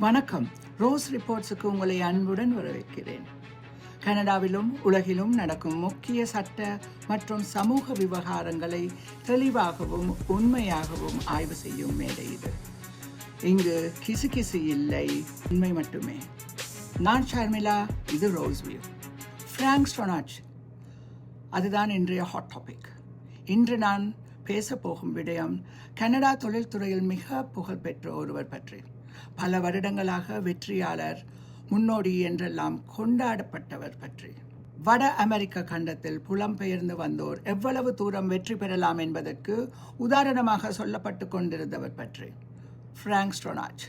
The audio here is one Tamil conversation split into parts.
வணக்கம். ரோஸ் ரிப்போர்ட்ஸுக்கு உங்களை அன்புடன் வரவேற்கிறேன். கனடாவிலும் உலகிலும் நடக்கும் முக்கிய சட்ட மற்றும் சமூக விவகாரங்களை தெளிவாகவும் உண்மையாகவும் ஆய்வு செய்யும் மேடை இது. இங்கு கிசு இல்லை, உண்மை மட்டுமே. நான் ஷர்மிளா, இது ரோஸ் வியூ. ஃப்ராங்க் ஸ்டோனாச், அதுதான் இன்றைய ஹாட் டாபிக். இன்று நான் பேசப்போகும் விடயம் கனடா தொழில்துறையில் மிக புகழ்பெற்ற ஒருவர் பற்றி. பல வருடங்களாக வெற்றியாளர், முன்னோடி என்றெல்லாம் கொண்டாடப்பட்டவர் பற்றி. வட அமெரிக்க கண்டத்தில் புலம்பெயர்ந்து வந்தோர் எவ்வளவு தூரம் வெற்றி பெறலாம் என்பதற்கு உதாரணமாக சொல்லப்பட்டு கொண்டிருந்தவர் பற்றி. ஃப்ராங்க் ஸ்டோனாச்.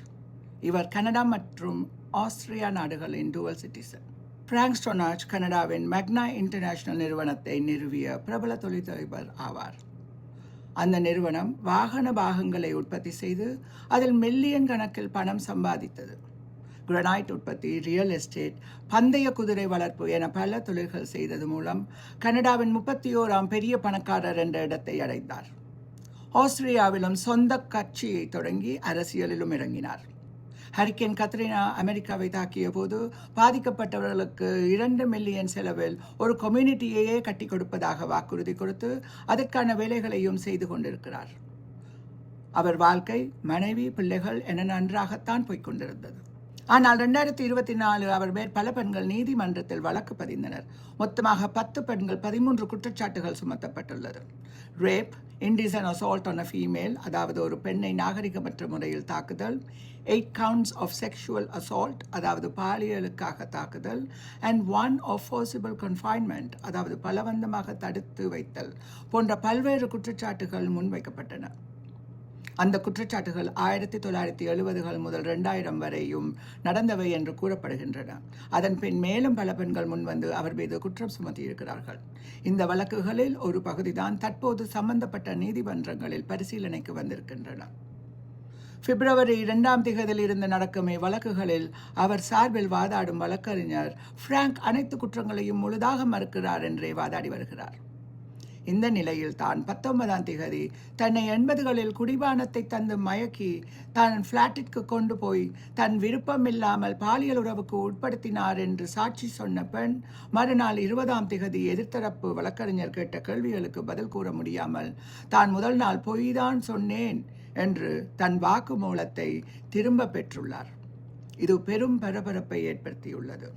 இவர் கனடா மற்றும் ஆஸ்திரியா நாடுகளின் டுவல் சிட்டிசன். ஃப்ராங்க் ஸ்டோனாச் கனடாவின் மேக்னா இன்டர்நேஷனல் நிறுவனத்தை நிறுவிய பிரபல தொழிலதிபர் ஆவார். அந்த நிறுவனம் வாகன பாகங்களை உற்பத்தி செய்து அதில் மில்லியன் கணக்கில் பணம் சம்பாதித்தது. கிரனைட் உற்பத்தி, ரியல் எஸ்டேட், பந்தய குதிரை வளர்ப்பு என பல தொழில்கள் செய்தது மூலம் கனடாவின் 31ஆம் பெரிய பணக்காரர் என்ற இடத்தை அடைந்தார். ஆஸ்திரியாவிலும் சொந்த கட்சியை தொடங்கி அரசியலிலும் இறங்கினார். ஹரிக்கேன் கத்ரினா அமெரிக்காவை தாக்கிய போது பாதிக்கப்பட்டவர்களுக்கு 2 மில்லியன் செலவில் ஒரு கம்யூனிட்டியையே கட்டி கொடுப்பதாக வாக்குறுதி கொடுத்து அதற்கான வேலைகளையும் செய்து கொண்டிருக்கிறார். அவர் வாழ்க்கை, மனைவி, பிள்ளைகள் என நன்றாகத்தான் போய்கொண்டிருந்தது. ஆனால் 2024 அவர் மேல் பல பெண்கள் நீதிமன்றத்தில் வழக்கு பதிந்தனர். மொத்தமாக 10 பெண்கள் 13 குற்றச்சாட்டுகள் சுமத்தப்பட்டுள்ளது. Rape, indecent assault on a female, அதாவது ஒரு பெண்ணை நாகரிகமற்ற முறையில் தாக்குதல், 8 counts of sexual assault, அதாவது பாலியலுக்காக தாக்குதல், and 1 of forcible confinement, அதாவது பலவந்தமாக தடுத்து வைத்தல் போன்ற பல்வேறு குற்றச்சாட்டுகள் முன்வைக்கப்பட்டன. அந்த குற்றச்சாட்டுகள் 1970கள் முதல் 2000 வரையும் நடந்தவை என்று கூறப்படுகின்றன. அதன் பின் மேலும் பல பெண்கள் முன்வந்து அவர் மீது குற்றம் சுமத்தியிருக்கிறார்கள். இந்த வழக்குகளில் ஒரு பகுதிதான் தற்போது சம்பந்தப்பட்ட நீதிமன்றங்களில் பரிசீலனைக்கு வந்திருக்கின்றன. பிப்ரவரி 2ஆம் தேதியில் இருந்து நடக்கும் இவ்வழக்குகளில் அவர் சார்பில் வாதாடும் வழக்கறிஞர் ஃப்ராங்க் அனைத்து குற்றங்களையும் முழுதாக மறுக்கிறார் என்றே வாதாடி வருகிறார். இந்த நிலையில் தான் 19ஆம் தேதி தன்னை 80களில் குடிபானத்தை தந்து மயக்கி தான் ஃப்ளாட்டிற்கு கொண்டு போய் தன் விருப்பமில்லாமல் பாலியல் உறவுக்கு உட்படுத்தினார் என்று சாட்சி சொன்ன பெண் மறுநாள் 20ஆம் தேதி எதிர்த்தரப்பு வழக்கறிஞர் கேட்ட கேள்விகளுக்கு பதில் கூற முடியாமல் தான் முதல் நாள் பொய்தான் சொன்னேன் என்று தன் வாக்குமூலத்தை திரும்ப பெற்றுள்ளார். இது பெரும் பரபரப்பை ஏற்படுத்தியுள்ளது.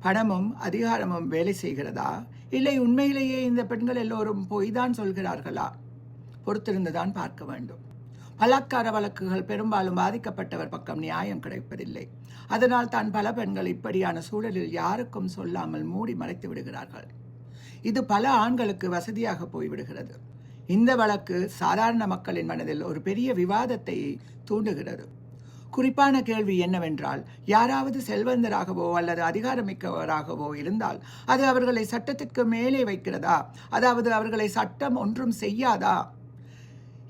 பணமும் அதிகாரமும் வேலை செய்கிறதா, இல்லை உண்மையிலேயே இந்த பெண்கள் எல்லோரும் பொய்தான் சொல்கிறார்களா? பொறுத்திருந்துதான் பார்க்க வேண்டும். பலாத்கார வழக்குகள் பெரும்பாலும் பாதிக்கப்பட்டவர் பக்கம் நியாயம் கிடைப்பதில்லை. அதனால் தான் பல பெண்கள் இப்படியான சூழலில் யாருக்கும் சொல்லாமல் மூடி மறைத்து விடுகிறார்கள். இது பல ஆண்களுக்கு வசதியாக போய்விடுகிறது. இந்த வழக்கு சாதாரண மக்களின் மனதில் ஒரு பெரிய விவாதத்தை தூண்டுகிறது. குறிப்பான கேள்வி என்னவென்றால், யாராவது செல்வந்தராகவோ அல்லது அதிகாரமிக்கவராகவோ இருந்தால் அது அவர்களை சட்டத்திற்கு மேலே வைக்கிறதா? அதாவது அவர்களை சட்டம் ஒன்றும் செய்யாதா?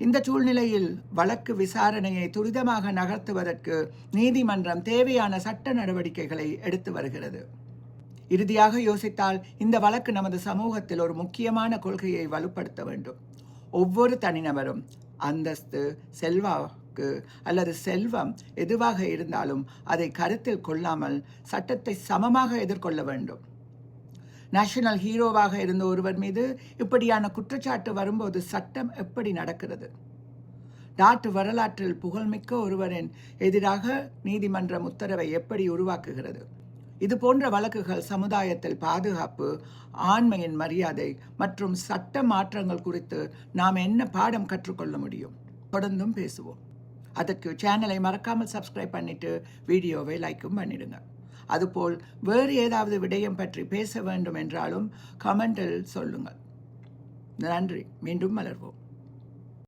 இந்த சூழ்நிலையில் வழக்கு விசாரணையை துரிதமாக நகர்த்துவதற்கு நீதிமன்றம் தேவையான சட்ட நடவடிக்கைகளை எடுத்து வருகிறது. இறுதியாக யோசித்தால் இந்த வழக்கு நமது சமூகத்தில் ஒரு முக்கியமான கொள்கையை வலுப்படுத்த வேண்டும். ஒவ்வொரு தனிநபரும் அந்தஸ்து, செல்வாக்கு அல்லது செல்வம் எதுவாக இருந்தாலும் அதை கருத்தில் கொள்ளாமல் சட்டத்தை சமமாக எதிர்கொள்ள வேண்டும். நேஷனல் ஹீரோவாக இருந்த ஒருவர் மீது இப்படியான குற்றச்சாட்டு வரும்போது சட்டம் எப்படி நடக்கிறது? நாட்டு வரலாற்றில் புகழ்மிக்க ஒருவரின் எதிராக நீதிமன்றம் உத்தரவை எப்படி உருவாக்குகிறது? இது போன்ற வழக்குகள் சமுதாயத்தில் பாதுகாப்பு, ஆண்மையின் மரியாதை மற்றும் சட்ட மாற்றங்கள் குறித்து நாம் என்ன பாடம் கற்றுக்கொள்ள முடியும்? தொடர்ந்தும் பேசுவோம். அதற்கு சேனலை மறக்காமல் சப்ஸ்கிரைப் பண்ணிட்டு வீடியோவை லைக்கும் பண்ணிடுங்க. அதுபோல் வேறு ஏதாவது விடயம் பற்றி பேச வேண்டும் என்றாலும் கமெண்டில் சொல்லுங்கள். நன்றி. மீண்டும் மலர்வோம்.